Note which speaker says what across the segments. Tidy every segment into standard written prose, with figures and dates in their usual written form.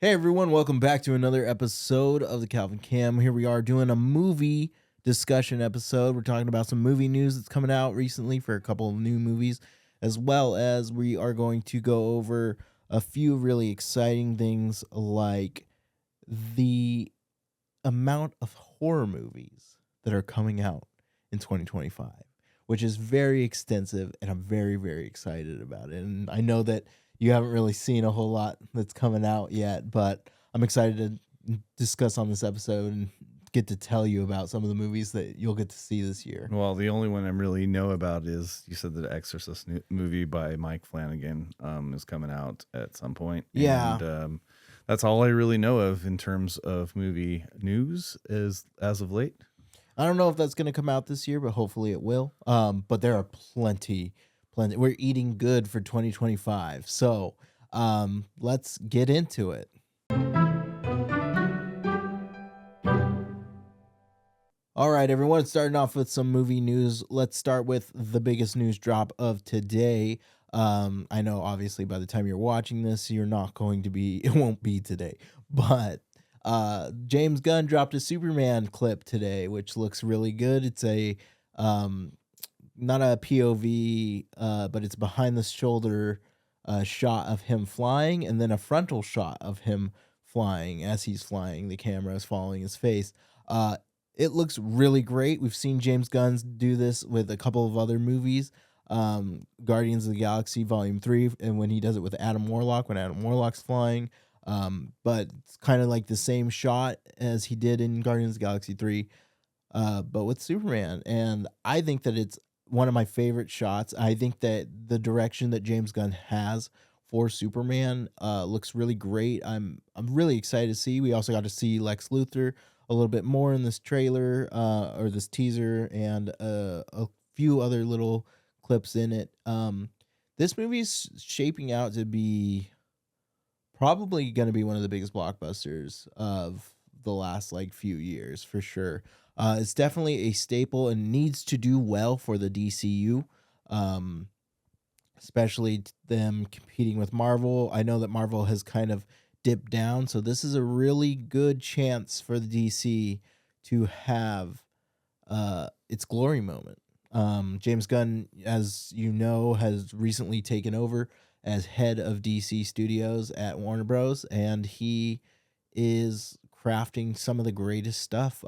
Speaker 1: Hey everyone, welcome back to another episode of the Calvin Cam. Here we are doing a movie discussion episode. We're talking about some movie news that's coming out recently for a couple of new movies, as well as we are going to go over a few really exciting things like the amount of horror movies that are coming out in 2025, which is very extensive, and I'm very, very excited about it. And I know that you haven't really seen a whole lot that's coming out yet, but I'm excited to discuss on this episode and get to tell you about some of the movies that you'll get to see this year.
Speaker 2: Well, the only one I really know about is you said the Exorcist movie by Mike Flanagan is coming out at some point.
Speaker 1: Yeah.
Speaker 2: And that's all I really know of in terms of movie news as of late.
Speaker 1: I don't know if that's going to come out this year, but hopefully it will. But there are plenty. We're eating good for 2025. So let's get into it. All right, everyone, starting off with some movie news. Let's start with the biggest news drop of today. I know, obviously, by the time you're watching this, you're not going to be, it won't be today. But James Gunn dropped a Superman clip today, which looks really good. It's a not a POV, but it's behind the shoulder shot of him flying, and then a frontal shot of him flying. As he's flying, the camera is following his face. It looks really great. We've seen James Gunn do this with a couple of other movies. Guardians of the Galaxy Volume 3, and when he does it with Adam Warlock, when Adam Warlock's flying. But it's kind of like the same shot as he did in Guardians of the Galaxy 3, but with Superman. And I think that it's one of my favorite shots. I think that the direction that James Gunn has for Superman looks really great. I'm really excited to see. We also got to see Lex Luthor a little bit more in this trailer or this teaser, and a few other little clips in it. This movie's shaping out to be probably going to be one of the biggest blockbusters of the last few years for sure. It's definitely a staple and needs to do well for the DCU, especially them competing with Marvel. I know that Marvel has kind of dipped down, so this is a really good chance for the DC to have its glory moment. James Gunn, as you know, has recently taken over as head of DC Studios at Warner Bros., and he is crafting some of the greatest stuff.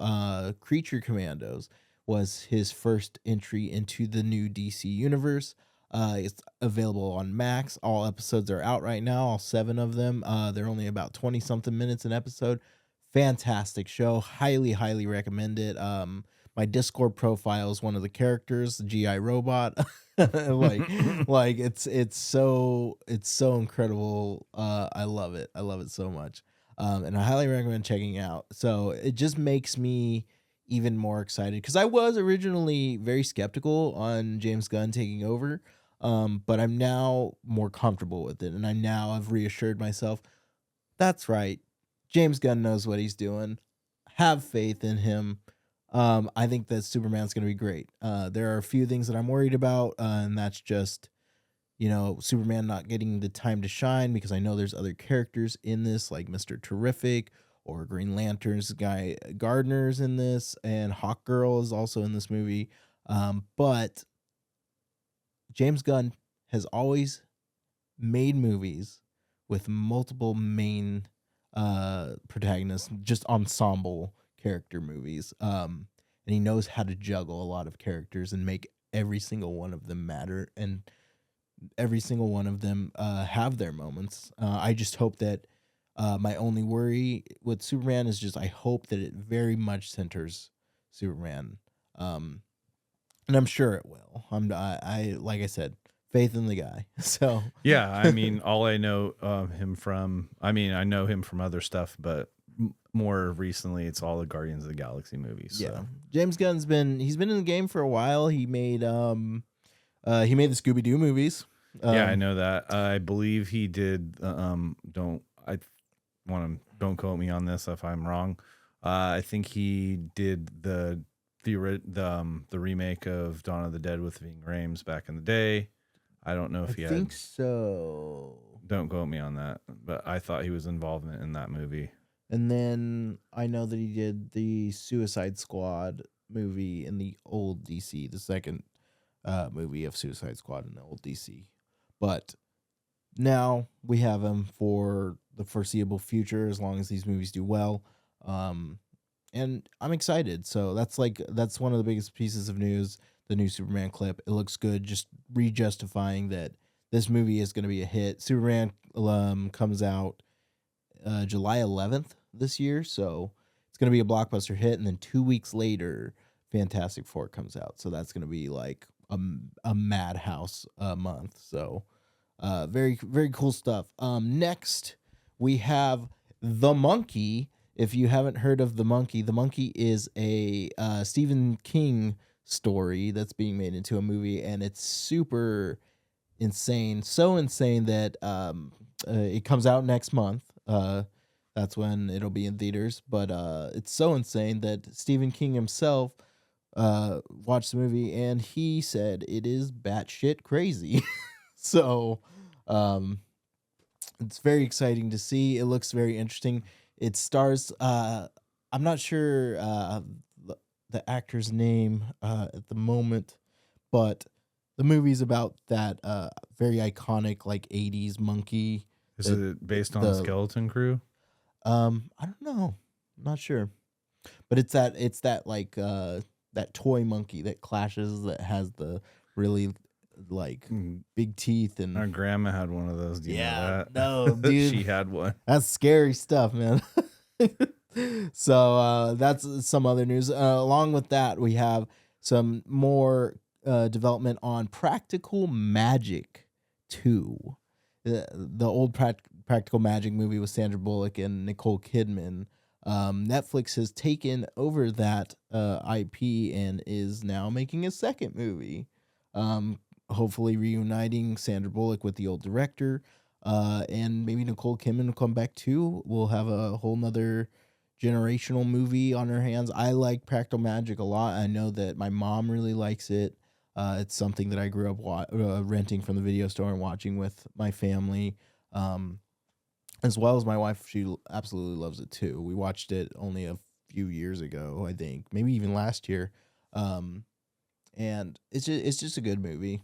Speaker 1: Creature Commandos was his first entry into the new DC universe. It's available on Max. All episodes are out right now, all 7 of them. They're only about 20-something minutes an episode. Fantastic show. Highly, highly recommend it. My Discord profile is one of the characters, the GI Robot. It's so incredible. I love it. I love it so much. And I highly recommend checking it out. So it just makes me even more excited, because I was originally very skeptical on James Gunn taking over. But I'm now more comfortable with it, and I now have reassured myself, that's right, James Gunn knows what he's doing. Have faith in him. I think that Superman's going to be great. There are a few things that I'm worried about, and that's just, Superman not getting the time to shine, because I know there's other characters in this, like Mr. Terrific or Green Lantern's guy Gardner's in this, and Hawkgirl is also in this movie. But James Gunn has always made movies with multiple main protagonists, just ensemble character movies. And he knows how to juggle a lot of characters and make every single one of them matter, and every single one of them have their moments. I just hope that my only worry with Superman is just I hope that it very much centers Superman. And I'm sure it will. I like I said, faith in the guy. So
Speaker 2: Yeah, I mean, all I know him from, I know him from other stuff, but more recently, it's all the Guardians of the Galaxy movies. So.
Speaker 1: Yeah, James Gunn's been in the game for a while. He made the Scooby-Doo movies.
Speaker 2: Yeah, I know that. I believe he did. Don't quote me on this if I'm wrong. I think he did the remake of Dawn of the Dead with Ving Rhames back in the day. I don't know if he had.
Speaker 1: I think so.
Speaker 2: Don't quote me on that, but I thought he was involved in that movie.
Speaker 1: And then I know that he did the Suicide Squad movie in the old DC, the second movie of Suicide Squad in the old DC. But now we have him for the foreseeable future, as long as these movies do well. And I'm excited. So that's one of the biggest pieces of news. The new Superman clip. It looks good. Just re-justifying that this movie is going to be a hit. Superman comes out July 11th this year, so it's going to be a blockbuster hit. And then 2 weeks later, Fantastic Four comes out, so that's going to be like a madhouse month. So very very cool stuff. Next we have The Monkey. If you haven't heard of The Monkey is a Stephen King story that's being made into a movie, and it's super insane. So insane that it comes out next month. That's when it'll be in theaters. But it's so insane that Stephen King himself watched the movie and he said it is batshit crazy. So it's very exciting to see. It looks very interesting. It stars I'm not sure the actor's name at the moment, but the movie's about that very iconic like 80s monkey.
Speaker 2: Is it based on Skeleton Crew?
Speaker 1: I don't know. I'm not sure. But it's that like that toy monkey that clashes, that has the really like big teeth. And
Speaker 2: our grandma had one of those. Do you know that?
Speaker 1: No, dude.
Speaker 2: She had one.
Speaker 1: That's scary stuff, man. So that's some other news. Along with that, we have some more development on Practical Magic 2. The old Practical Magic movie with Sandra Bullock and Nicole Kidman. Netflix has taken over that IP and is now making a second movie. Hopefully reuniting Sandra Bullock with the old director. And maybe Nicole Kidman will come back too. We'll have a whole nother generational movie on our hands. I like Practical Magic a lot. I know that my mom really likes it. It's something that I grew up renting from the video store and watching with my family. As well as my wife, she absolutely loves it too. We watched it only a few years ago, I think, maybe even last year. And it's just a good movie.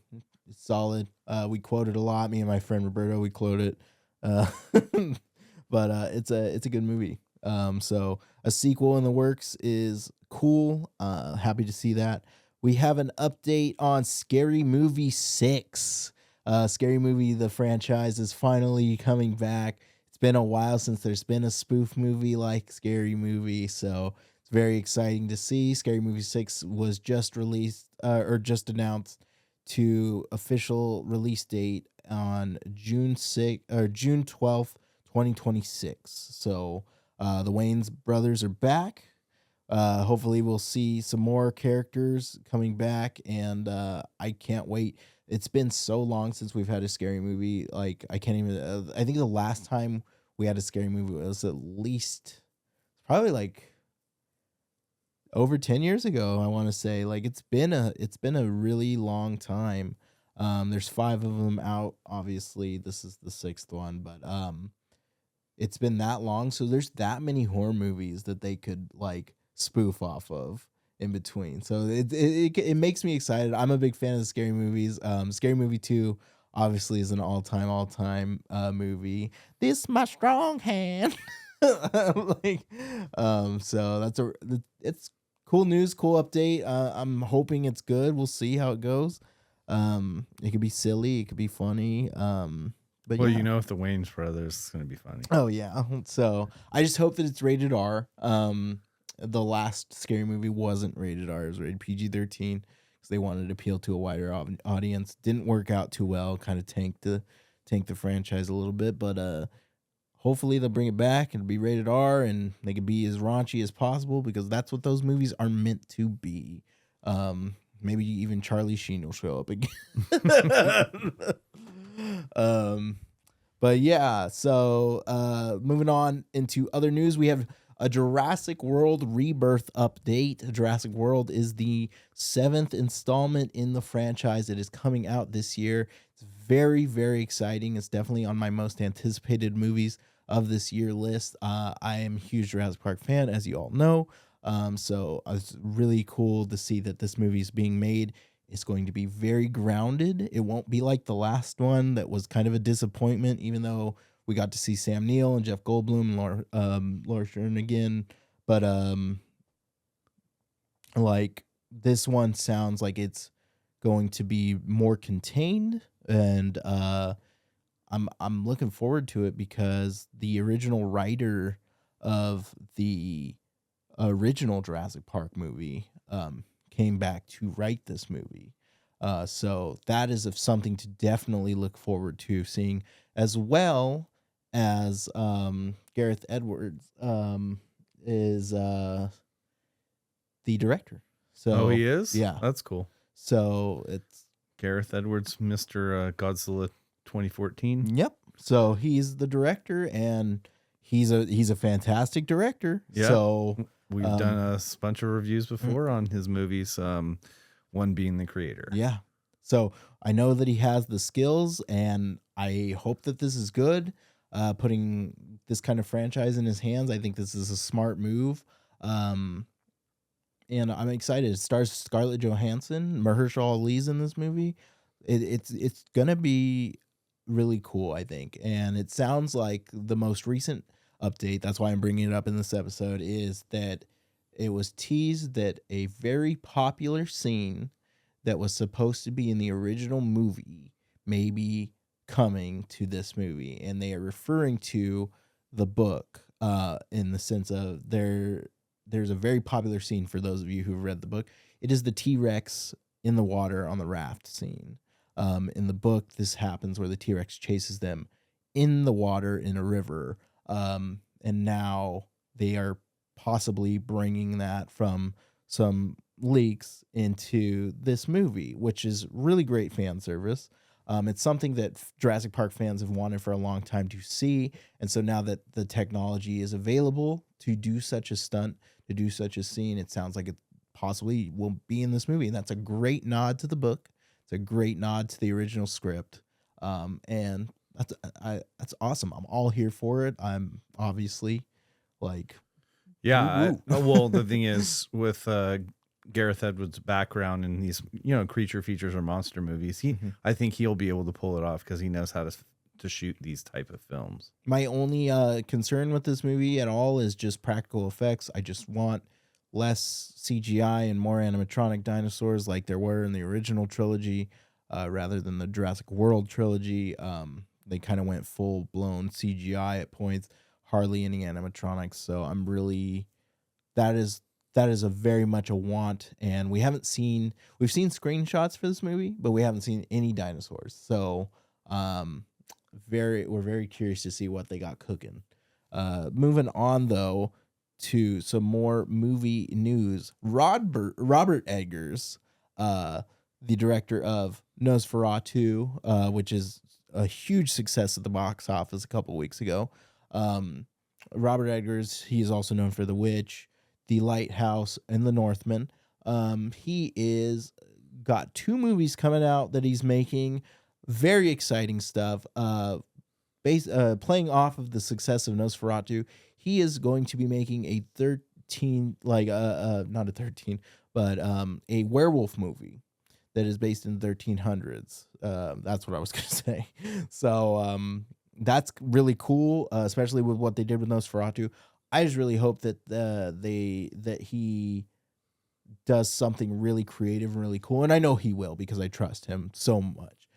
Speaker 1: It's solid. We quote it a lot. Me and my friend Roberto, we quote it. But it's a good movie. So a sequel in the works is cool. Happy to see that. We have an update on Scary Movie 6. Scary Movie, the franchise, is finally coming back. It's been a while since there's been a spoof movie like Scary Movie, so it's very exciting to see. Scary Movie 6 was just released or just announced to official release date on June 12th, 2026. So the Wayans brothers are back. Hopefully we'll see some more characters coming back, and I can't wait. It's been so long since we've had a scary movie. Like, I can't even I think the last time we had a scary movie was at least probably like over 10 years ago, I want to say. Like, it's been a really long time. There's 5 of them out, obviously. This is the 6th one, but it's been that long, so there's that many horror movies that they could like spoof off of in between. So it makes me excited. I'm a big fan of the scary movies. Scary Movie 2 obviously is an all-time movie. This my strong hand. Like so it's cool news, cool update. I'm hoping it's good. We'll see how it goes. It could be silly, it could be funny. But
Speaker 2: well,
Speaker 1: yeah.
Speaker 2: you know, if the Wayans brothers, it's gonna be funny.
Speaker 1: Oh yeah. So I just hope that it's rated R. The last scary movie wasn't rated R. It was rated PG-13 because they wanted to appeal to a wider audience. Didn't work out too well. Kind of tanked the franchise a little bit. But hopefully they'll bring it back and be rated R, and they can be as raunchy as possible because that's what those movies are meant to be. Maybe even Charlie Sheen will show up again. But yeah, so moving on into other news, we have a Jurassic World Rebirth update. Jurassic World is the 7th installment in the franchise. It is coming out this year. It's very, very exciting. It's definitely on my most anticipated movies of this year list. I am a huge Jurassic Park fan, as you all know. So it's really cool to see that this movie is being made. It's going to be very grounded. It won't be like the last one that was kind of a disappointment, even though we got to see Sam Neill and Jeff Goldblum and Laura Dern again. But like this one sounds like it's going to be more contained, and I'm looking forward to it because the original writer of the original Jurassic Park movie came back to write this movie. So that is of something to definitely look forward to seeing, as well as Gareth Edwards is the director.
Speaker 2: Oh,
Speaker 1: So
Speaker 2: he is?
Speaker 1: yeah.
Speaker 2: That's cool.
Speaker 1: So it's
Speaker 2: Gareth Edwards, Mr. Godzilla 2014.
Speaker 1: Yep. So he's the director, and he's a fantastic director.
Speaker 2: Yeah.
Speaker 1: So
Speaker 2: We've done a bunch of reviews before on his movies, one being the creator.
Speaker 1: yeah. So I know that he has the skills, and I hope that this is good. Putting this kind of franchise in his hands, I think this is a smart move. And I'm excited. It stars Scarlett Johansson. Mahershala Ali's in this movie. It's gonna be really cool, I think. And it sounds like the most recent update, that's why I'm bringing it up in this episode, is that it was teased that a very popular scene that was supposed to be in the original movie may be coming to this movie, and they are referring to the book in the sense of there's a very popular scene for those of you who've read the book. It is the T-Rex in the water on the raft scene. In the book, this happens where the T-Rex chases them in the water in a river. And now they are possibly bringing that from some leaks into this movie, which is really great fan service. It's something that Jurassic Park fans have wanted for a long time to see. And so now that the technology is available to do such a stunt, to do such a scene, it sounds like it possibly will be in this movie. And that's a great nod to the book. It's a great nod to the original script. And that's awesome. I'm all here for it. I'm obviously like,
Speaker 2: yeah.
Speaker 1: woo-woo.
Speaker 2: Well, the thing is with Gareth Edwards' background in these, creature features or monster movies, I think he'll be able to pull it off because he knows how to shoot these type of films.
Speaker 1: My only concern with this movie at all is just practical effects. I just want less CGI and more animatronic dinosaurs like there were in the original trilogy, rather than the Jurassic World trilogy. They kind of went full blown CGI at points, hardly any animatronics. So I'm really, that is a very much a want. And we've seen screenshots for this movie, but we haven't seen any dinosaurs. So we're very curious to see what they got cooking. Moving on though to some more movie news. Robert Eggers, the director of Nosferatu, which is a huge success at the box office a couple weeks ago. Robert Eggers, he is also known for The Witch, The Lighthouse, and The Northman. He is got 2 movies coming out that he's making. Very exciting stuff. Playing off of the success of Nosferatu, he is going to be making a 13, like not a 13, but a werewolf movie that is based in the 1300s. That's what I was gonna say. So that's really cool, especially with what they did with Nosferatu. I just really hope that he does something really creative and really cool, and I know he will because I trust him so much.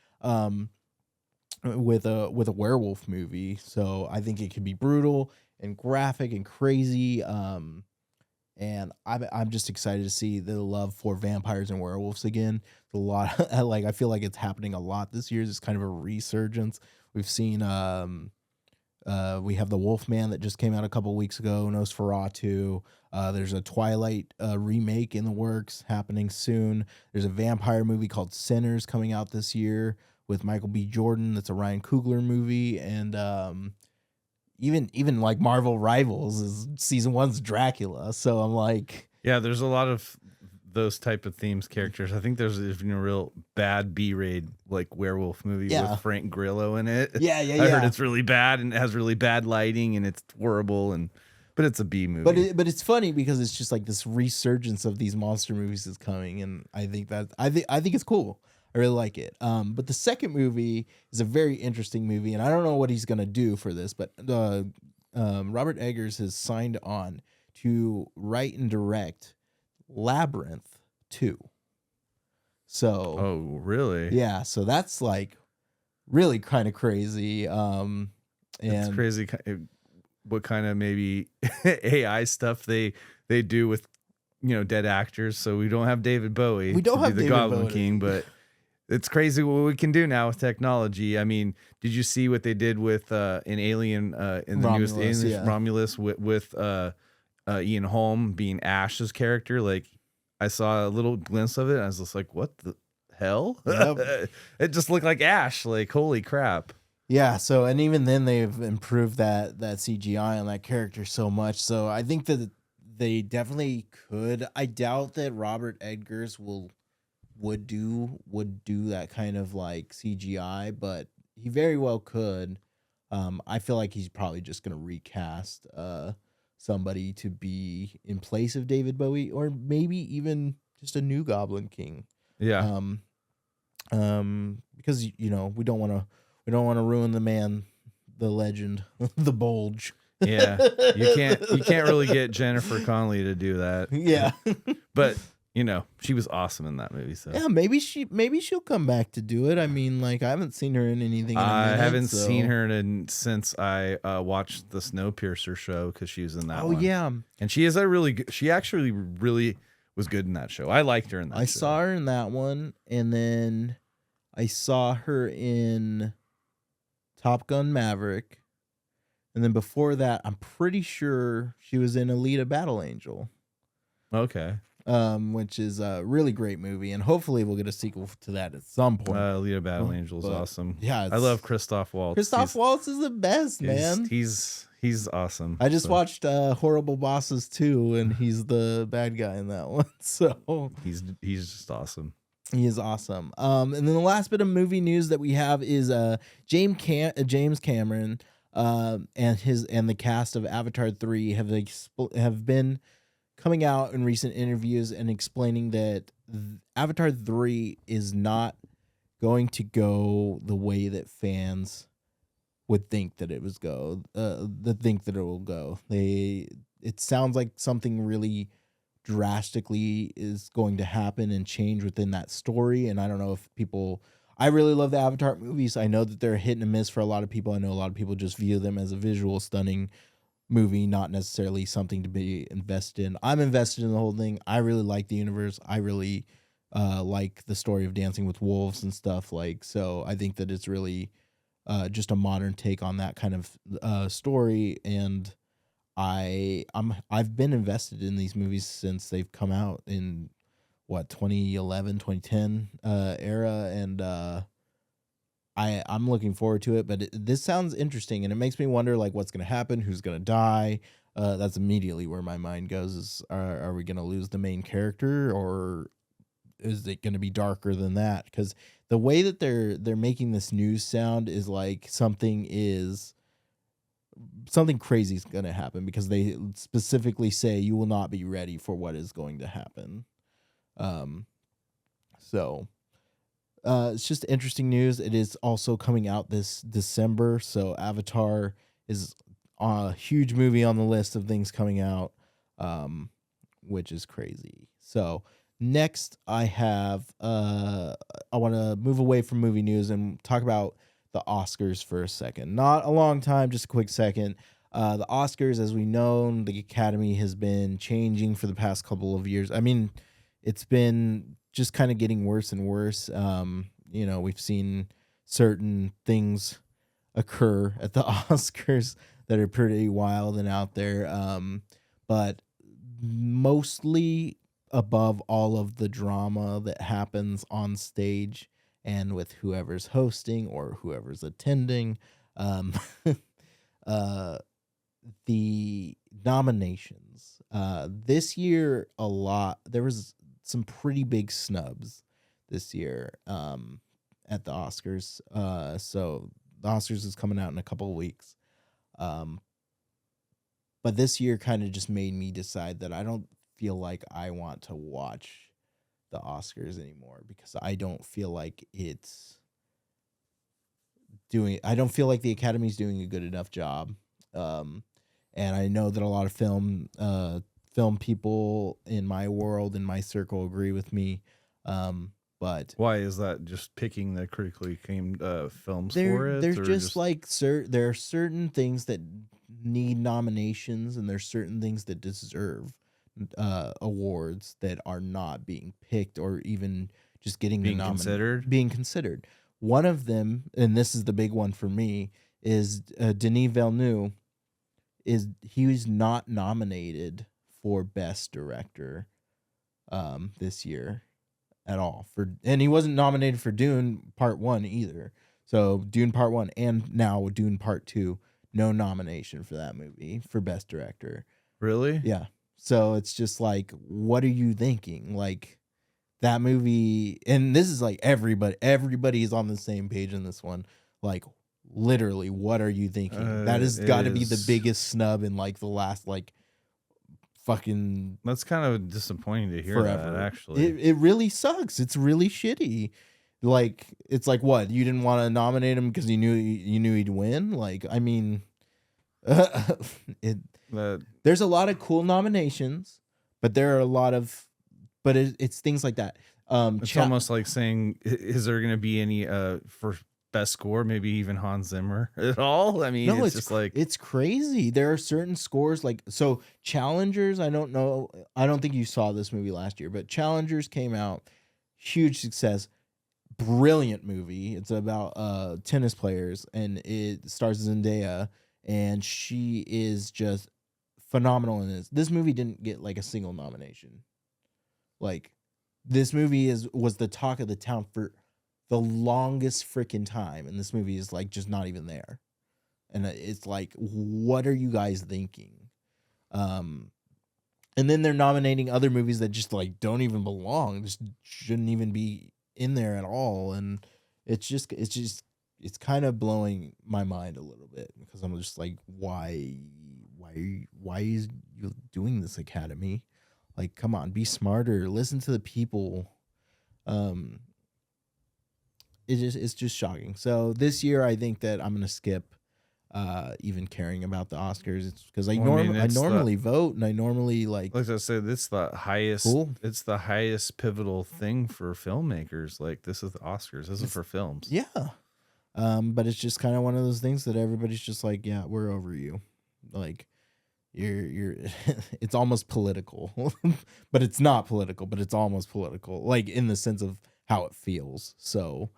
Speaker 1: With a werewolf movie, so I think it could be brutal and graphic and crazy. And I'm just excited to see the love for vampires and werewolves again. A lot, like I feel like it's happening a lot this year. It's kind of a resurgence. We've seen we have the Wolfman that just came out a couple weeks ago, Nosferatu. There's a Twilight remake in the works happening soon. There's a vampire movie called Sinners coming out this year with Michael B. Jordan. That's a Ryan Coogler movie. And even like Marvel Rivals is season 1's Dracula. So I'm like,
Speaker 2: yeah, there's a lot of those type of themes characters. I think there's even a real bad B-rated like werewolf movie
Speaker 1: Yeah.
Speaker 2: with Frank Grillo in it.
Speaker 1: Yeah, yeah,
Speaker 2: I heard
Speaker 1: yeah.
Speaker 2: it's really bad and it has really bad lighting and it's horrible but it's a B
Speaker 1: But
Speaker 2: movie.
Speaker 1: it's funny because it's just like this resurgence of these monster movies is coming, and I think it's cool. I really like it. But the second movie is a very interesting movie, and I don't know what he's gonna do for this, but Robert Eggers has signed on to write and direct Labyrinth 2. So
Speaker 2: Oh, really?
Speaker 1: yeah, so that's like really kind of crazy.
Speaker 2: It's
Speaker 1: And
Speaker 2: crazy what kind of maybe AI stuff they do with dead actors. So we don't have David Bowie.
Speaker 1: We don't
Speaker 2: to
Speaker 1: have
Speaker 2: be the
Speaker 1: David
Speaker 2: Goblin
Speaker 1: Bowie.
Speaker 2: King, but it's crazy what we can do now with technology. I mean, did you see what they did with in Alien in the newest
Speaker 1: Romulus,
Speaker 2: Alien
Speaker 1: yeah.
Speaker 2: Romulus with Ian Holm being Ash's character? Like I saw a little glimpse of it. And I was just like, what the hell?
Speaker 1: Yep.
Speaker 2: It just looked like Ash. Like holy crap.
Speaker 1: Yeah, so and even then they've improved that CGI on that character so much. So I think that they definitely could. I doubt that Robert Eggers would do that kind of like CGI, but he very well could. I feel like he's probably just gonna recast somebody to be in place of David Bowie, or maybe even just a new Goblin King.
Speaker 2: Yeah.
Speaker 1: Because we don't want to ruin the man, the legend, the Bulge.
Speaker 2: Yeah, you can't really get Jennifer Connelly to do that.
Speaker 1: Yeah.
Speaker 2: But she was awesome in that movie. So
Speaker 1: Yeah, maybe she'll come back to do it. I mean, like I haven't seen her in anything.
Speaker 2: I haven't seen her since I watched the Snowpiercer show because she was in that.
Speaker 1: Oh
Speaker 2: one.
Speaker 1: yeah,
Speaker 2: and she is she actually really was good in that show. I liked her in that.
Speaker 1: I
Speaker 2: show.
Speaker 1: saw her in that one, and then I saw her in Top Gun Maverick. And then before that, I'm pretty sure she was in Alita Battle Angel.
Speaker 2: Okay.
Speaker 1: Which is a really great movie, and hopefully we'll get a sequel to that at some point.
Speaker 2: Alita Battle Angel is awesome.
Speaker 1: Yeah,
Speaker 2: I love Christoph Waltz.
Speaker 1: Christoph Waltz is the best, man.
Speaker 2: He's awesome.
Speaker 1: I just watched Horrible Bosses 2, and he's the bad guy in that one. So
Speaker 2: he's just awesome.
Speaker 1: He is awesome. And then the last bit of movie news that we have is James Cameron and the cast of Avatar 3 have been coming out in recent interviews and explaining that Avatar 3 is not going to go the way that fans would think that it will go. It sounds like something really drastically is going to happen and change within that story. And I don't know if I really love the Avatar movies. I know that they're a hit and a miss for a lot of people. I know a lot of people just view them as a visual stunning movie, not necessarily something to be invested in. I'm invested in the whole thing. I really like the universe. I really like the story of Dancing with Wolves and stuff so I think that it's really just a modern take on that kind of story, and I've been invested in these movies since they've come out in 2011, 2010 era, and I'm looking forward to it. But this sounds interesting, and it makes me wonder what's going to happen, who's going to die. That's immediately where my mind goes is, are we going to lose the main character, or is it going to be darker than that? Because the way that they're making this news sound is like something crazy is going to happen, because they specifically say you will not be ready for what is going to happen. So it's just interesting news. It is also coming out this December, so Avatar is a huge movie on the list of things coming out, which is crazy. So next I have I want to move away from movie news and talk about the Oscars for a second. Not a long time, just a quick second. The Oscars, as we know, the Academy has been changing for the past couple of years. I mean, it's been just kind of getting worse and worse. We've seen certain things occur at the Oscars that are pretty wild and out there. But mostly above all of the drama that happens on stage and with whoever's hosting or whoever's attending, the nominations. This year, there was some pretty big snubs this year at the Oscars. So the Oscars is coming out in a couple of weeks. Um, but this year kind of just made me decide that I don't feel like I want to watch the Oscars anymore because I don't feel like I don't feel like the Academy's doing a good enough job. And I know that a lot of film people in my world, in my circle, agree with me. But
Speaker 2: Why is that? Just picking the critically acclaimed films for it,
Speaker 1: there's
Speaker 2: or
Speaker 1: just
Speaker 2: just
Speaker 1: like there are certain things that need nominations, and there's certain things that deserve awards that are not being picked or even just getting
Speaker 2: being considered?
Speaker 1: being considered. One of them, and this is the big one for me, is Denis Villeneuve. He was not nominated for Best Director this year at all, and he wasn't nominated for Dune Part 1 either. So Dune Part 1 and now Dune Part 2, no nomination for that movie for Best Director.
Speaker 2: Really?
Speaker 1: Yeah. So it's just like, what are you thinking? Like, that movie, and this is like everybody is on the same page in this one. Like, literally, what are you thinking? That has got to be the biggest snub in like the last like fucking
Speaker 2: That's kind of disappointing to hear
Speaker 1: forever.
Speaker 2: that, actually.
Speaker 1: It really sucks. It's really shitty. Like, it's like, what, you didn't want to nominate him because you knew he'd win? Like, I mean, there's a lot of cool nominations, but there are a lot of it's things like that.
Speaker 2: It's almost like saying, is there going to be any for best score? Maybe even Hans Zimmer at all? I mean,
Speaker 1: no,
Speaker 2: it's just like,
Speaker 1: it's crazy. There are certain scores like, so Challengers. I don't know. I don't think you saw this movie last year, but Challengers came out, huge success, brilliant movie. It's about tennis players, and it stars Zendaya, and she is just phenomenal in this. This movie didn't get like a single nomination. Like, this movie was the talk of the town for the longest freaking time, and this movie is like just not even there. And it's like, what are you guys thinking? And then they're nominating other movies that just like don't even belong, just shouldn't even be in there at all. And it's kind of blowing my mind a little bit because I'm just like, why is you doing this, Academy? Like, come on, be smarter. Listen to the people. It's just shocking. So this year, I think that I'm gonna skip even caring about the Oscars. It's because I normally vote, and I normally like
Speaker 2: I said, it's the highest.
Speaker 1: Cool.
Speaker 2: It's the highest pivotal thing for filmmakers. Like, this is the Oscars. This is for films.
Speaker 1: Yeah. But it's just kind of one of those things that everybody's just like, yeah, we're over you. Like, you're it's almost political. But it's not political, but it's almost political, like in the sense of how it feels. So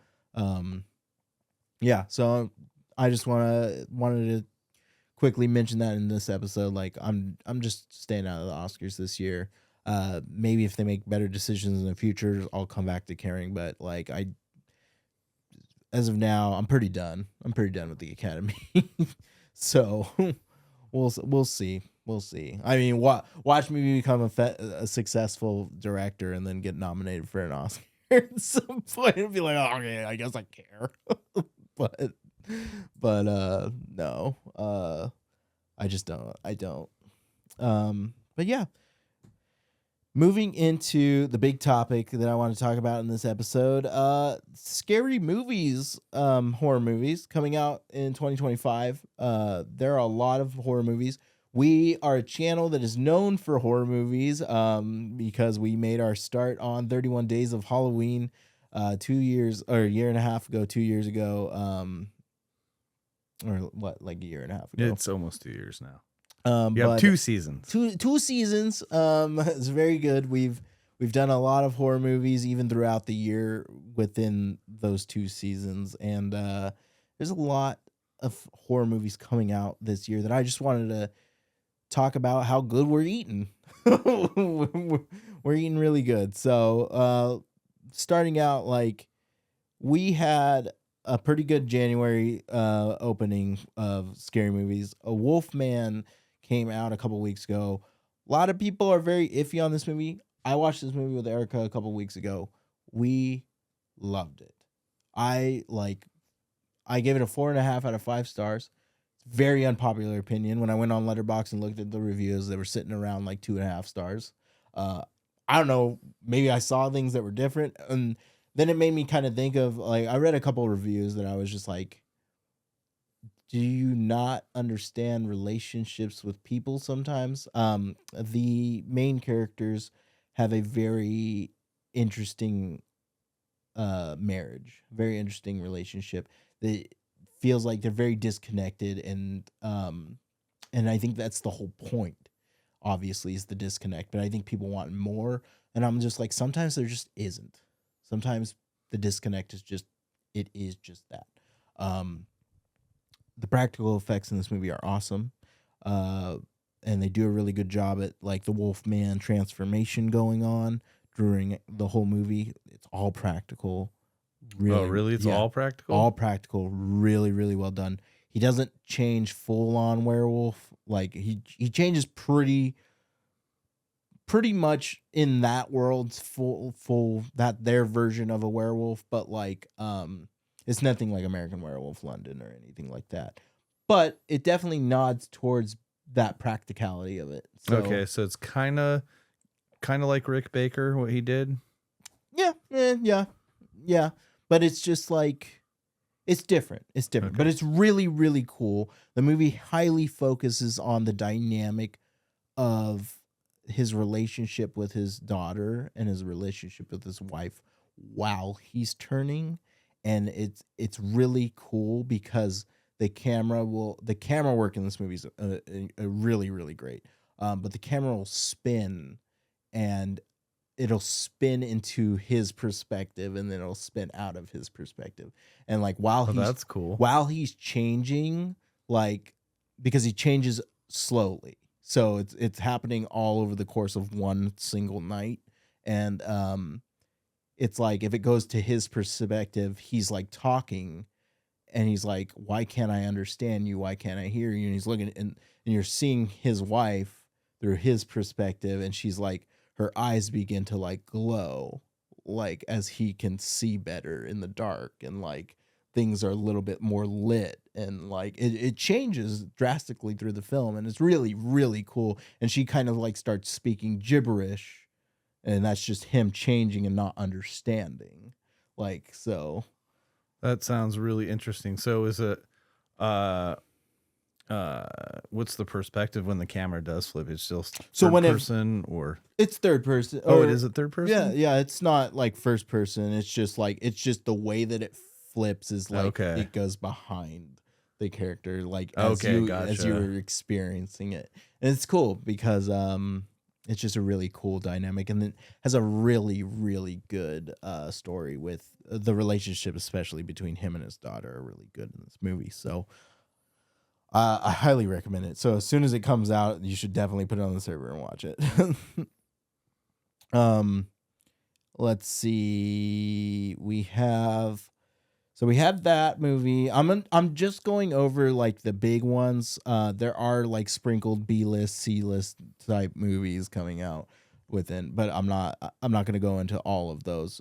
Speaker 1: yeah, so I just wanted to quickly mention that in this episode. Like, I'm just staying out of the Oscars this year. Maybe if they make better decisions in the future, I'll come back to caring, but like, as of now, I'm pretty done. I'm pretty done with the Academy. So we'll see. We'll see. I mean, watch me become a successful director and then get nominated for an Oscar at some point and be like, oh, okay, I guess I care. but no. I just don't. I don't. But yeah. Moving into the big topic that I want to talk about in this episode, scary movies, horror movies coming out in 2025. There are a lot of horror movies. We are a channel that is known for horror movies because we made our start on 31 Days of Halloween 2 years or a year and a half ago, 2 years ago, or what, like a year and a half ago.
Speaker 2: It's almost 2 years now.
Speaker 1: You
Speaker 2: have 2 seasons.
Speaker 1: Two seasons. It's very good. We've done a lot of horror movies even throughout the year within those 2 seasons, and there's a lot of horror movies coming out this year that I just wanted to talk about how good we're eating. We're eating really good. So starting out, like, we had a pretty good January opening of scary movies. A Wolfman came out a couple weeks ago. A lot of people are very iffy on this movie. I watched this movie with Erica a couple weeks ago. We loved it. I like I gave it a 4.5 out of 5 stars. Very unpopular opinion. When I went on Letterboxd and looked at the reviews, they were sitting around like 2.5 stars. Uh, I don't know. Maybe I saw things that were different, and then it made me kind of think of like I read a couple of reviews that I was just like, do you not understand relationships with people sometimes? The main characters have a very interesting marriage, very interesting relationship that feels like they're very disconnected, and I think that's the whole point. Obviously, is the disconnect, but I think people want more, and I'm just like sometimes there just isn't. Sometimes the disconnect is just it is just that. Um, the practical effects in this movie are awesome. Uh, and they do a really good job at like the Wolfman transformation going on during the whole movie. It's all practical.
Speaker 2: Oh,
Speaker 1: Really,
Speaker 2: really? It's
Speaker 1: yeah,
Speaker 2: all practical?
Speaker 1: all practical. Really, really well done. He doesn't change full on werewolf. Like he changes pretty much in that world's full that their version of a werewolf, but like it's nothing like American Werewolf London or anything like that. But it definitely nods towards that practicality of it. So
Speaker 2: Okay, so it's kind of like Rick Baker, what he did.
Speaker 1: yeah, yeah, yeah. But it's just like it's different. It's different,
Speaker 2: Okay.
Speaker 1: but it's really, really cool. The movie highly focuses on the dynamic of his relationship with his daughter and his relationship with his wife while he's turning, and it's really cool because the camera work in this movie is really, really great. But the camera will spin, and it'll spin into his perspective, and then it'll spin out of his perspective, and like
Speaker 2: Oh, that's cool.
Speaker 1: while he's changing, like because he changes slowly, so it's happening all over the course of one single night, and it's like if it goes to his perspective, he's like talking, and he's like, why can't I understand you, why can't I hear you, and he's looking, and you're seeing his wife through his perspective, and she's like, her eyes begin to like glow, like as he can see better in the dark, and like things are a little bit more lit, and like it changes drastically through the film, and it's really, really cool, and she kind of like starts speaking gibberish, and that's just him changing and not understanding, like so.
Speaker 2: That sounds really interesting. So is it uh what's the perspective when the camera does flip? It's still
Speaker 1: So
Speaker 2: third
Speaker 1: when
Speaker 2: person or
Speaker 1: it's third person,
Speaker 2: oh, it
Speaker 1: or
Speaker 2: is a third
Speaker 1: yeah,
Speaker 2: person?
Speaker 1: yeah, it's not like first person. It's just the way that it flips is like
Speaker 2: Okay.
Speaker 1: it goes behind the character, like
Speaker 2: Okay,
Speaker 1: as you
Speaker 2: gotcha.
Speaker 1: were experiencing it, and it's cool because it's just a really cool dynamic, and it has a really, really good story with the relationship, especially between him and his daughter, are really good in this movie. So I highly recommend it. So as soon as it comes out, you should definitely put it on the server and watch it. um, let's see. We have that movie. I'm just going over like the big ones. There are like sprinkled B list, C list type movies coming out within, but I'm not going to go into all of those.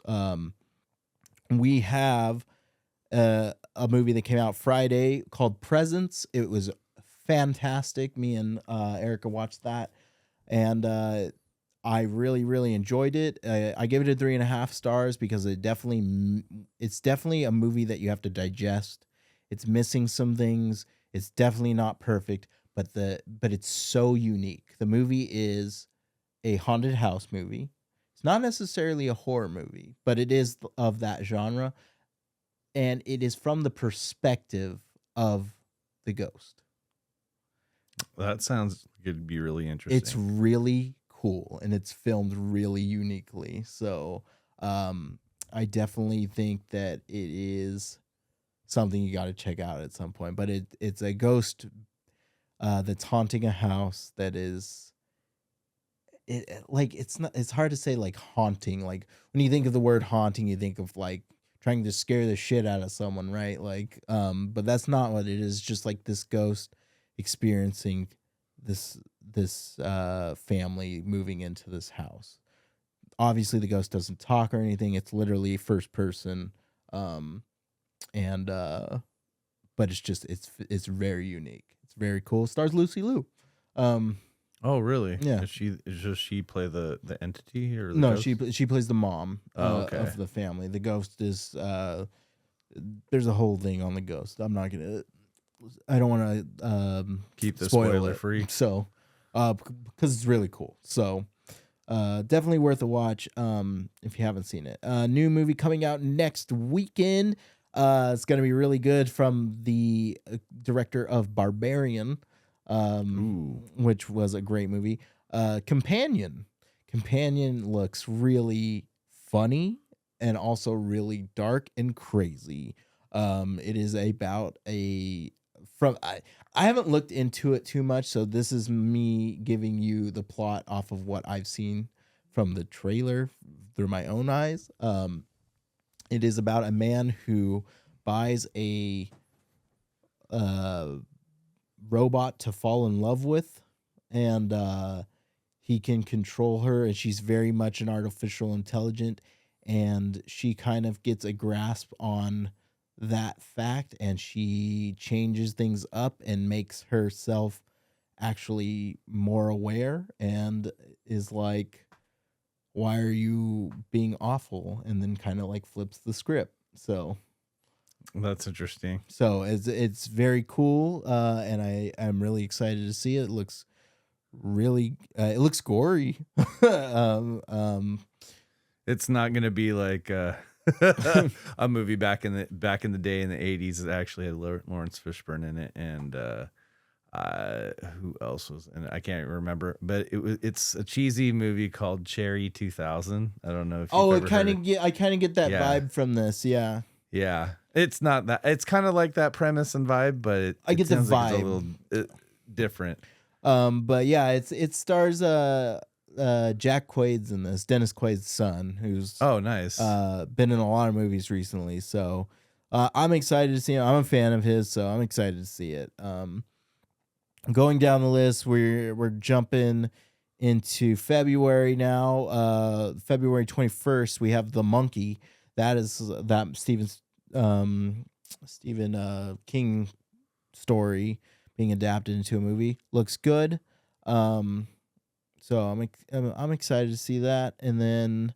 Speaker 1: We have a movie that came out Friday called Presence. It was fantastic. Me and Erica watched that, and I really, really enjoyed it. I gave it a 3.5 stars because it's definitely a movie that you have to digest. It's missing some things. It's definitely not perfect, but it's so unique. The movie is a haunted house movie. It's not necessarily a horror movie, but it is of that genre, and it is from the perspective of the ghost.
Speaker 2: That sounds could be really
Speaker 1: It's
Speaker 2: interesting.
Speaker 1: really cool, and it's filmed really uniquely. So, I definitely think that it is something you got to check out at some point. But it's a ghost that's haunting a house that is like it's not it's hard to say like haunting. Like when you think of the word haunting, you think of like trying to scare the shit out of someone, right? Like but that's not what it is. Just like this ghost experiencing this family moving into this house. Obviously the ghost doesn't talk or anything. It's literally first person. Um, and but it's very unique. It's very cool. Stars Lucy Liu. Um,
Speaker 2: Oh, really?
Speaker 1: yeah.
Speaker 2: Is she play the entity or the
Speaker 1: No,
Speaker 2: ghost?
Speaker 1: she plays the mom
Speaker 2: Oh, okay.
Speaker 1: of the family. The ghost is there's a whole thing on the ghost. I don't want to
Speaker 2: Keep the
Speaker 1: spoil
Speaker 2: spoiler
Speaker 1: it.
Speaker 2: free.
Speaker 1: So because it's really cool. So definitely worth a watch if you haven't seen it. New movie coming out next weekend. It's going to be really good from the director of Barbarian,
Speaker 2: Ooh,
Speaker 1: which was a great movie. Companion. Companion looks really funny and also really dark and crazy. It is about I haven't looked into it too much, so this is me giving you the plot off of what I've seen from the trailer through my own eyes. It is about a man who buys a uh, robot to fall in love with, and he can control her, and she's very much an artificial intelligent, and she kind of gets a grasp on that fact, and she changes things up and makes herself actually more aware, and is like, why are you being awful, and then kind of like flips the script.
Speaker 2: that's interesting.
Speaker 1: It's very cool, and I'm really excited to see it. It looks gory. um,
Speaker 2: It's not gonna be like a movie back in the day in the 80s that actually had Lawrence Fishburne in it, and who else was in it? I can't remember, but it's a cheesy movie called Cherry 2000. I don't know if you've
Speaker 1: oh,
Speaker 2: ever heard it.
Speaker 1: I kind of get that
Speaker 2: Yeah,
Speaker 1: vibe from this. Yeah,
Speaker 2: yeah. It's not that. It's kind of like that premise and vibe, but it,
Speaker 1: I
Speaker 2: it
Speaker 1: get the
Speaker 2: sounds like it's a
Speaker 1: vibe.
Speaker 2: little different.
Speaker 1: But yeah, it stars Jack Quaid's in this, Dennis Quaid's son, who's
Speaker 2: Oh, nice.
Speaker 1: been in a lot of movies recently. So I'm excited to see him. I'm a fan of his, so I'm excited to see it. Going down the list, we're jumping into February now. February 21st, we have The Monkey. That is that Stephen King story being adapted into a movie. Looks good. So I'm excited to see that. And then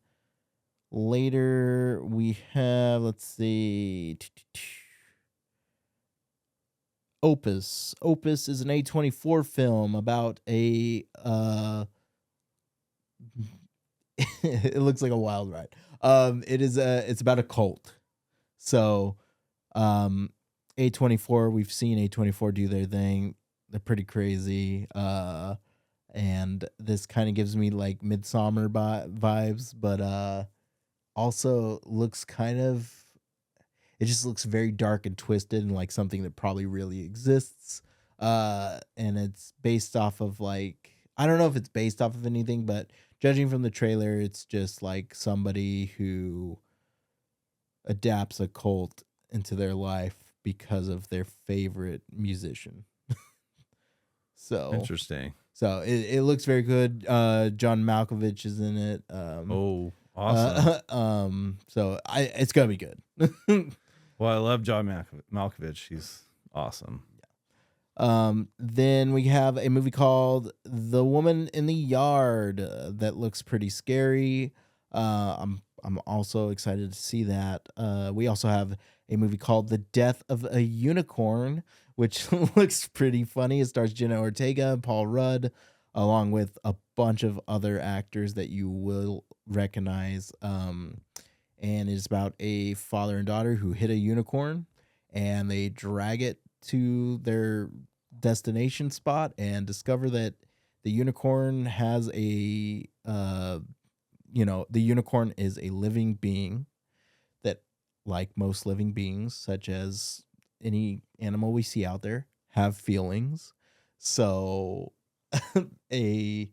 Speaker 1: later we have, let's see, Opus. Opus is an A24 film about a it looks like a wild ride. It's about a cult. So A24, we've seen A24 do their thing. They're pretty crazy. And this kind of gives me like Midsummer vibes, but also looks it just looks very dark and twisted and like something that probably really exists. And it's based off of like, I don't know if it's based off of anything, but judging from the trailer, it's just like somebody who adapts a cult into their life because of their favorite musician. So
Speaker 2: Interesting.
Speaker 1: it looks very good. John Malkovich is in it.
Speaker 2: Oh, awesome.
Speaker 1: So it's gonna be good.
Speaker 2: Well, I love John Malkovich. He's awesome.
Speaker 1: Then we have a movie called The Woman in the Yard that looks pretty scary. I'm also excited to see that. We also have a movie called The Death of a Unicorn, which looks pretty funny. It stars Jenna Ortega, Paul Rudd, along with a bunch of other actors that you will recognize. And it's about a father and daughter who hit a unicorn, and they drag it to their destination spot and discover that the unicorn has the unicorn is a living being that, like most living beings, such as any animal we see out there, have feelings. So a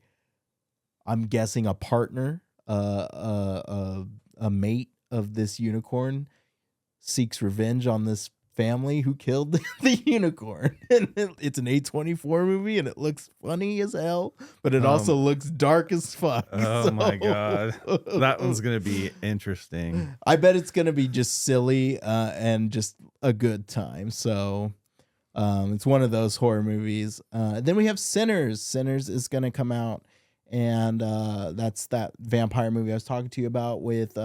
Speaker 1: I'm guessing a partner, a mate of this unicorn seeks revenge on this family who killed the unicorn. And it's an A24 movie, and it looks funny as hell, but it also looks dark as fuck.
Speaker 2: Oh my god, that one's gonna be interesting.
Speaker 1: I bet it's gonna be just silly and just a good time. So it's one of those horror movies. Then we have Sinners. Sinners is gonna come out, and that's that vampire movie I was talking to you about with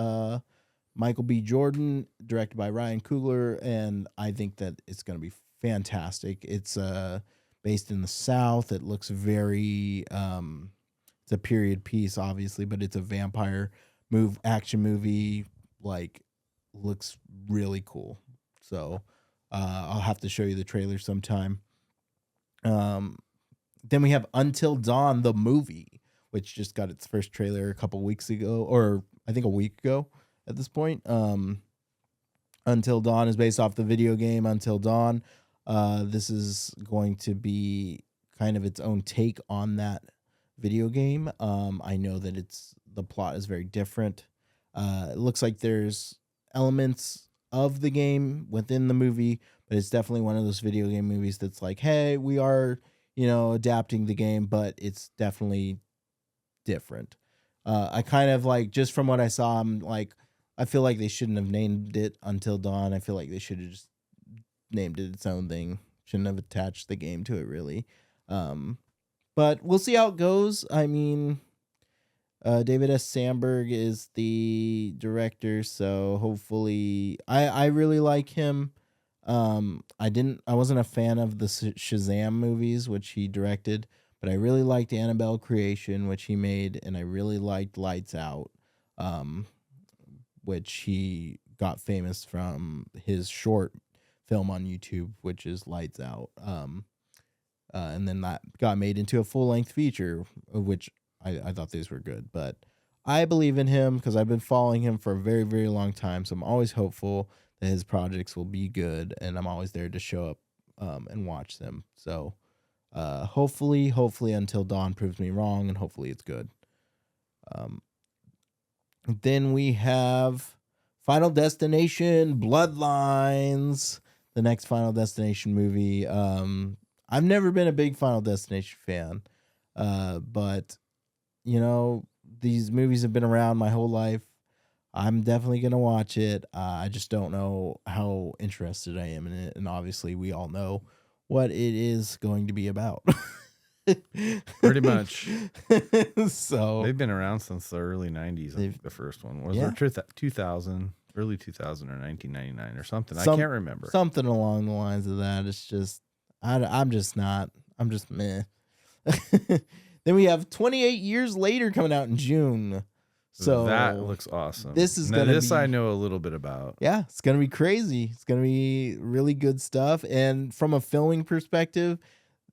Speaker 1: Michael B. Jordan, directed by Ryan Coogler, and I think that it's going to be fantastic. It's based in the South. It looks very it's a period piece, obviously, but it's a vampire action movie. Like, looks really cool. So I'll have to show you the trailer sometime. Then we have Until Dawn, the movie, which just got its first trailer a couple weeks ago, or I think a week ago. At this point, Until Dawn is based off the video game Until Dawn. This is going to be kind of its own take on that video game. I know that the plot is very different. It looks like there's elements of the game within the movie, but it's definitely one of those video game movies that's like, hey, we are, adapting the game, but it's definitely different. I kind of like, just from what I saw, I'm like, I feel like they shouldn't have named it Until Dawn. I feel like they should have just named it its own thing. Shouldn't have attached the game to it, really. But we'll see how it goes. I mean, David S. Sandberg is the director, so hopefully, I really like him. I wasn't a fan of the Shazam movies, which he directed, but I really liked Annabelle Creation, which he made, and I really liked Lights Out. Which he got famous from his short film on YouTube, which is Lights Out. And then that got made into a full-length feature, which I thought these were good. But I believe in him because I've been following him for a very, very long time. So I'm always hopeful that his projects will be good, and I'm always there to show up and watch them. So hopefully Until Dawn proves me wrong, and hopefully it's good. Then we have Final Destination Bloodlines, the next Final Destination movie. I've never been a big Final Destination fan, but, these movies have been around my whole life. I'm definitely going to watch it. I just don't know how interested I am in it, and obviously we all know what it is going to be about.
Speaker 2: Pretty much.
Speaker 1: So
Speaker 2: they've been around since the early 90s. I think the first one was there 2000, early 2000 or 1999 or something. I can't remember.
Speaker 1: Something along the lines of that. It's just I'm just meh. Then we have 28 Years Later coming out in June. So
Speaker 2: that looks awesome.
Speaker 1: I
Speaker 2: know a little bit about.
Speaker 1: Yeah, it's gonna be crazy. It's gonna be really good stuff. And from a filming perspective,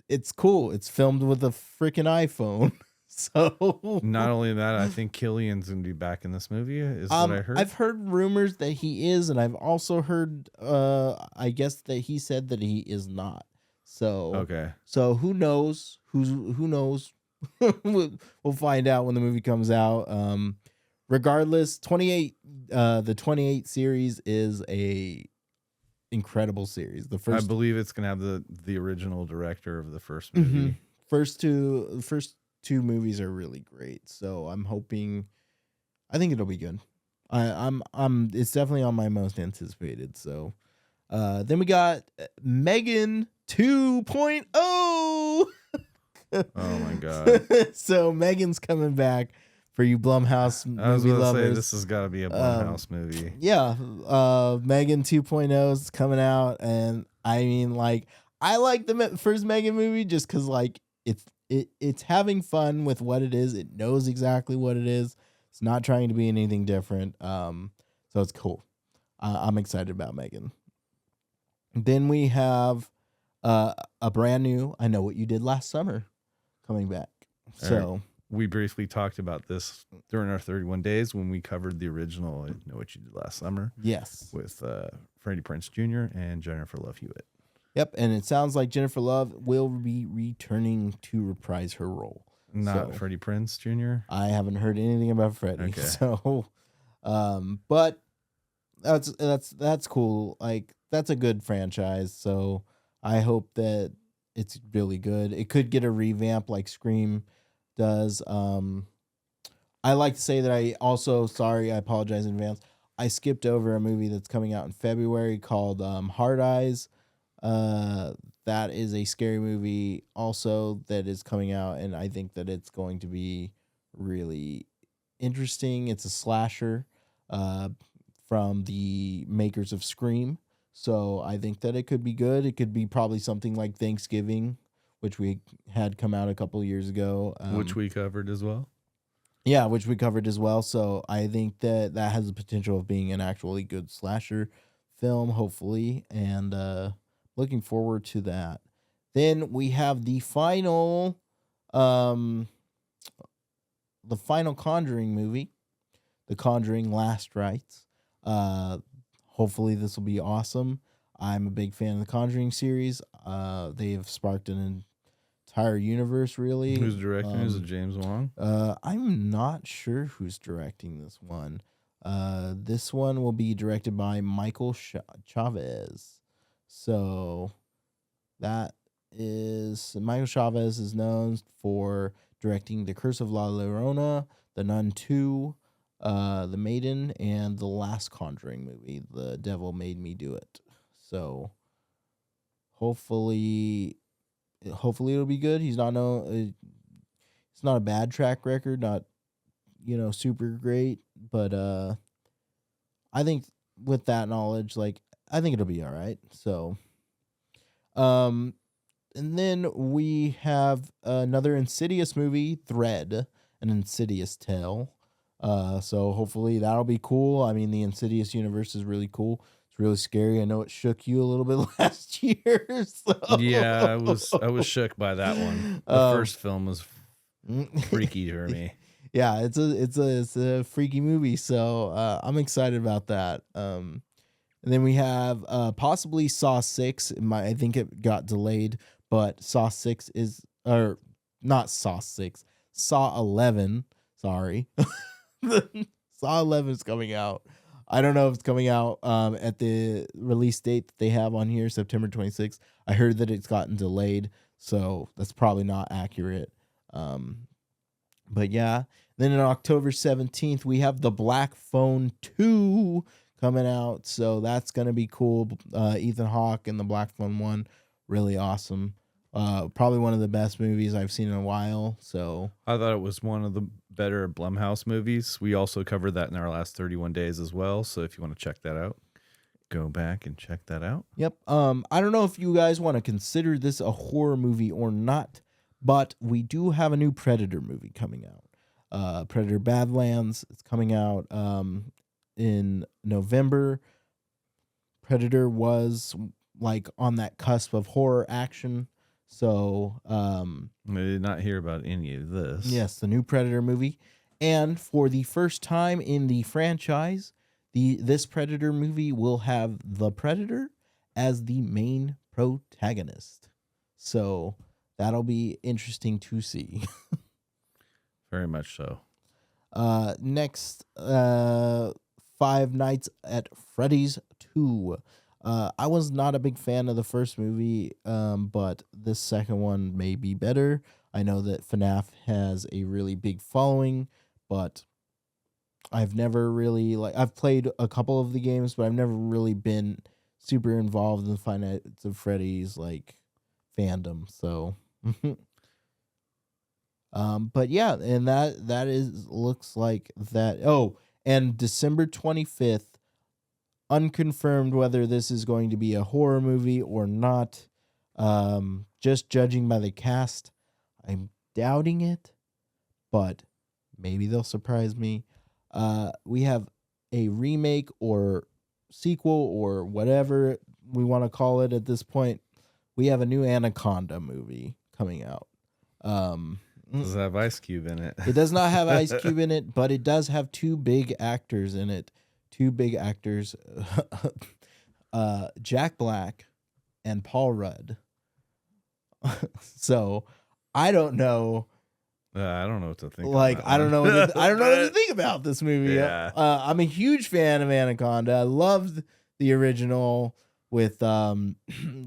Speaker 1: it's cool. It's filmed with a freaking iPhone. So
Speaker 2: not only that, I think Killian's gonna be back in this movie. Is what I heard.
Speaker 1: I've heard rumors that he is, and I've also heard I guess that he said that he is not. So
Speaker 2: okay.
Speaker 1: So who knows? Who knows? We'll find out when the movie comes out. Regardless, the 28 series is a incredible series.
Speaker 2: I believe it's gonna have the original director of the first movie.
Speaker 1: Mm-hmm. First two movies are really great, so I think it'll be good. It's definitely on my most anticipated. So then we got Megan 2.0. Oh
Speaker 2: my god.
Speaker 1: So Megan's coming back for you Blumhouse movie lovers.
Speaker 2: Say, this has got to be a Blumhouse movie.
Speaker 1: Yeah, Megan 2.0 is coming out, and I mean, like, I like the first Megan movie just because, like, it's having fun with what it is. It knows exactly what it is. It's not trying to be anything different. So it's cool. I'm excited about Megan. Then we have a brand new I Know What You Did Last Summer coming back. So
Speaker 2: we briefly talked about this during our 31 days when we covered the original I Know What You Did Last Summer.
Speaker 1: Yes.
Speaker 2: With Freddie Prinze Jr. and Jennifer Love Hewitt.
Speaker 1: Yep, and it sounds like Jennifer Love will be returning to reprise her role.
Speaker 2: Not Freddie Prinze Jr.?
Speaker 1: I haven't heard anything about Freddie.
Speaker 2: Okay.
Speaker 1: So, but That's cool. Like that's a good franchise. So I hope that it's really good. It could get a revamp like Scream does. I like to say that I apologize in advance. I skipped over a movie that's coming out in February called Hard Eyes. Uh, that is a scary movie also that is coming out, and I think that it's going to be really interesting. It's a slasher uh, from the makers of Scream. So I think that it could be good. It could be probably something like Thanksgiving, which we had come out a couple of years ago.
Speaker 2: Which we covered as well.
Speaker 1: Yeah, which we covered as well. So I think that that has the potential of being an actually good slasher film, hopefully, and looking forward to that. Then we have um, the final Conjuring movie, The Conjuring: Last Rites. Uh, hopefully this will be awesome. I'm a big fan of the Conjuring series. They have sparked an entire universe, really.
Speaker 2: Who's directing? Is it James Wong?
Speaker 1: I'm not sure who's directing this one. This one will be directed by Michael Chavez. So that is Michael Chavez is known for directing The Curse of La Llorona, The Nun 2, The Maiden, and the last Conjuring movie, The Devil Made Me Do It. So hopefully it'll be good. He's not no it's not a bad track record, not super great, but I think with that knowledge, like I think it'll be all right. So um and then we have another Insidious movie, Thread, an Insidious Tale. So hopefully that'll be cool. I mean, the Insidious universe is really cool. It's really scary. I know it shook you a little bit last year. So.
Speaker 2: Yeah, I was shook by that one. The first film was freaky for me.
Speaker 1: Yeah, it's a freaky movie. So I'm excited about that. And then we have possibly Saw 6. I think it got delayed, but Saw 6 is, or not Saw 6, Saw 11. Sorry. Saw 11 is coming out. I don't know if it's coming out at the release date that they have on here, September 26th. I heard that it's gotten delayed, so that's probably not accurate. But yeah. Then on October 17th, we have The Black Phone 2 coming out, so that's going to be cool. Ethan Hawke and The Black Phone 1, really awesome. Probably one of the best movies I've seen in a while. So
Speaker 2: I thought it was one of the better Blumhouse movies. We also covered that in our last 31 days as well. So if you want to check that out, go back and check that out.
Speaker 1: Yep. I don't know if you guys want to consider this a horror movie or not, but we do have a new Predator movie coming out. Predator Badlands. It's coming out in November. Predator was like on that cusp of horror action. So
Speaker 2: I did not hear about any of this.
Speaker 1: Yes, the new Predator movie. And for the first time in the franchise, this Predator movie will have the Predator as the main protagonist. So that'll be interesting to see.
Speaker 2: Very much so.
Speaker 1: Next, Five Nights at Freddy's 2. I was not a big fan of the first movie, but this second one may be better. I know that FNAF has a really big following, but I've never really I've played a couple of the games, but I've never really been super involved in the Five Nights at Freddy's fandom. So, but yeah, and that is looks like that. Oh, and December 25th. Unconfirmed whether this is going to be a horror movie or not. Just judging by the cast, I'm doubting it, but maybe they'll surprise me. We have a remake or sequel or whatever we want to call it at this point. We have a new Anaconda movie coming out.
Speaker 2: Does it have Ice Cube in it?
Speaker 1: It does not have Ice Cube in it, but it does have two big actors in it. Two big actors, Jack Black and Paul Rudd. So I don't know
Speaker 2: I don't know what to think on
Speaker 1: Like,
Speaker 2: that
Speaker 1: I don't
Speaker 2: one.
Speaker 1: know I don't know what to think about this movie.
Speaker 2: Yeah.
Speaker 1: I'm a huge fan of Anaconda. I loved the original with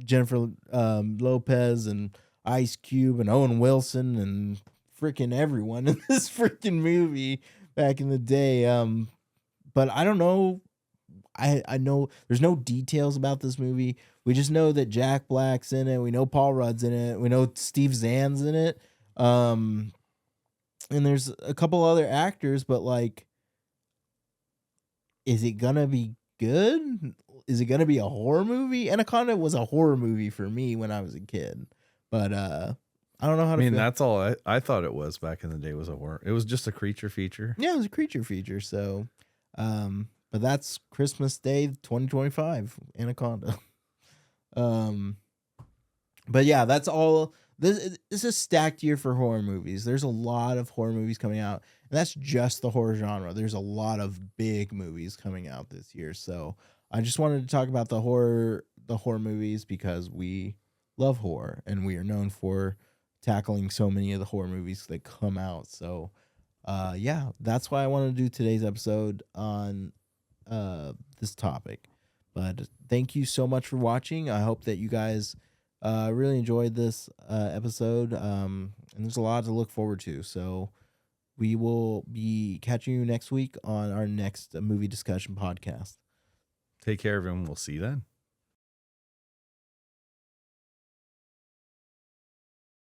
Speaker 1: Jennifer Lopez and Ice Cube and Owen Wilson and freaking everyone in this freaking movie back in the day. But I don't know. I know there's no details about this movie. We just know that Jack Black's in it. We know Paul Rudd's in it. We know Steve Zahn's in it. Um, and there's a couple other actors, but like, is it gonna be good? Is it gonna be a horror movie? Anaconda was a horror movie for me when I was a kid, but I don't know how
Speaker 2: I
Speaker 1: to
Speaker 2: mean,
Speaker 1: feel.
Speaker 2: that's all I thought it was back in the day was a horror. It was just a creature feature.
Speaker 1: Yeah, it was a creature feature. So, but that's Christmas Day 2025, Anaconda. Um, but yeah, that's all. This is a stacked year for horror movies. There's a lot of horror movies coming out, and that's just the horror genre. There's a lot of big movies coming out this year. So I just wanted to talk about the horror movies because we love horror and we are known for tackling so many of the horror movies that come out. So yeah, that's why I wanted to do today's episode on this topic. But thank you so much for watching. I hope that you guys really enjoyed this episode. And there's a lot to look forward to. So we will be catching you next week on our next movie discussion podcast.
Speaker 2: Take care, everyone. We'll see you then.